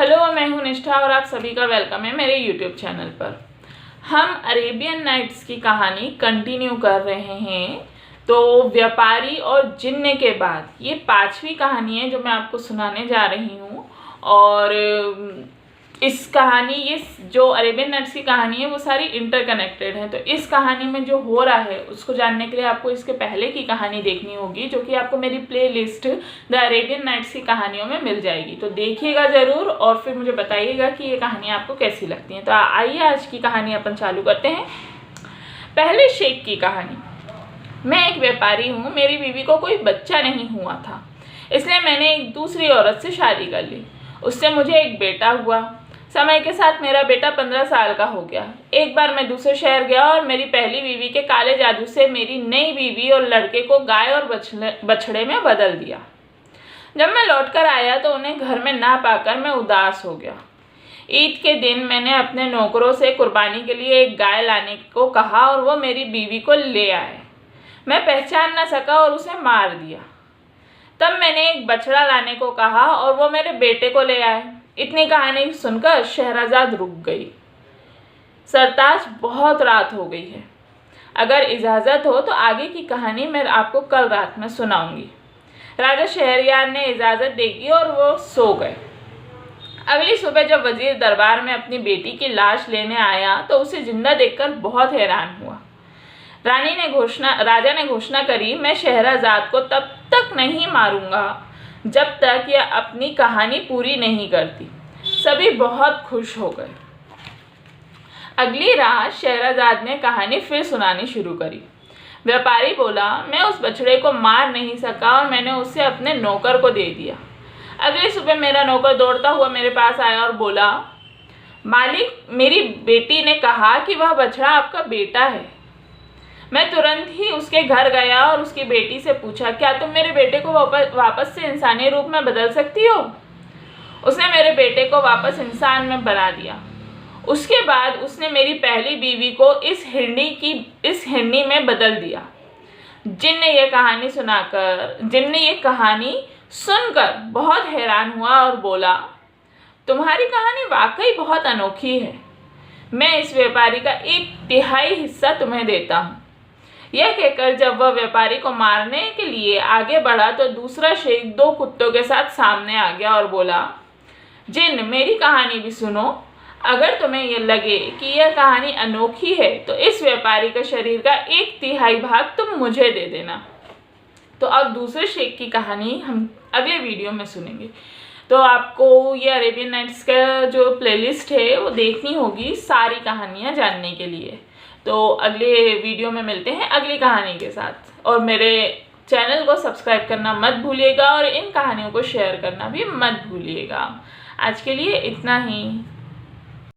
Hello, मैं हूं निष्ठा और आप सभी का वेलकम है मेरे यूट्यूब चैनल पर। हम अरेबियन नाइट्स की कहानी कंटिन्यू कर रहे हैं। तो व्यापारी और जिन्न के बाद ये 5वीं कहानी है जो मैं आपको सुनाने जा रही हूँ। और इस कहानी, ये जो अरेबियन नाइट्स की कहानी है वो सारी इंटरकनेक्टेड है। तो इस कहानी में जो हो रहा है उसको जानने के लिए आपको इसके पहले की कहानी देखनी होगी, जो कि आपको मेरी प्लेलिस्ट द अरेबियन नाइट्स की कहानियों में मिल जाएगी। तो देखिएगा ज़रूर और फिर मुझे बताइएगा कि ये कहानी आपको कैसी लगती है। तो आइए आज की कहानी अपन चालू करते हैं। पहले शेख की कहानी। मैं एक व्यापारी हूँ, मेरी बीवी को कोई बच्चा नहीं हुआ था, इसलिए मैंने एक दूसरी औरत से शादी कर ली। उससे मुझे एक बेटा हुआ। समय के साथ मेरा बेटा 15 साल का हो गया। एक बार मैं दूसरे शहर गया और मेरी पहली बीवी के काले जादू से मेरी नई बीवी और लड़के को गाय और बछड़े में बदल दिया। जब मैं लौटकर आया तो उन्हें घर में ना पाकर मैं उदास हो गया। ईद के दिन मैंने अपने नौकरों से कुर्बानी के लिए एक गाय लाने को कहा और वो मेरी बीवी को ले आए। मैं पहचान न सका और उसे मार दिया। तब मैंने एक बछड़ा लाने को कहा और वो मेरे बेटे को ले आए। इतनी कहानी सुनकर शहरजाद रुक गई। सरताज, बहुत रात हो गई है, अगर इजाज़त हो तो आगे की कहानी मैं आपको कल रात में सुनाऊंगी। राजा शहरयार ने इजाज़त दे दी और वो सो गए। अगली सुबह जब वजीर दरबार में अपनी बेटी की लाश लेने आया तो उसे जिंदा देखकर बहुत हैरान हुआ। राजा ने घोषणा करी, मैं शहरजाद को तब तक नहीं मारूंगा जब तक यह अपनी कहानी पूरी नहीं करती। सभी बहुत खुश हो गए। अगली रात शहरजाद ने कहानी फिर सुनानी शुरू करी। व्यापारी बोला, मैं उस बछड़े को मार नहीं सका और मैंने उसे अपने नौकर को दे दिया। अगली सुबह मेरा नौकर दौड़ता हुआ मेरे पास आया और बोला, मालिक, मेरी बेटी ने कहा कि वह बछड़ा आपका बेटा है। मैं तुरंत ही उसके घर गया और उसकी बेटी से पूछा, क्या तुम मेरे बेटे को वापस से इंसानी रूप में बदल सकती हो? उसने मेरे बेटे को वापस इंसान में बना दिया। उसके बाद उसने मेरी पहली बीवी को इस हिरनी में बदल दिया। जिन ने ये कहानी सुनकर बहुत हैरान हुआ और बोला, तुम्हारी कहानी वाकई बहुत अनोखी है। मैं इस व्यापारी का 1/3 हिस्सा तुम्हें देता हूँ। यह कहकर जब वह व्यापारी को मारने के लिए आगे बढ़ा तो दूसरा शेख 2 कुत्तों के साथ सामने आ गया और बोला, जिन, मेरी कहानी भी सुनो। अगर तुम्हें यह लगे कि यह कहानी अनोखी है तो इस व्यापारी के शरीर का 1/3 भाग तुम मुझे दे देना। तो अब दूसरे शेख की कहानी हम अगले वीडियो में सुनेंगे। तो आपको ये अरेबियन नाइट्स का जो प्लेलिस्ट है वो देखनी होगी सारी कहानियाँ जानने के लिए। तो अगले वीडियो में मिलते हैं अगली कहानी के साथ। और मेरे चैनल को सब्सक्राइब करना मत भूलिएगा और इन कहानियों को शेयर करना भी मत भूलिएगा। आज के लिए इतना ही।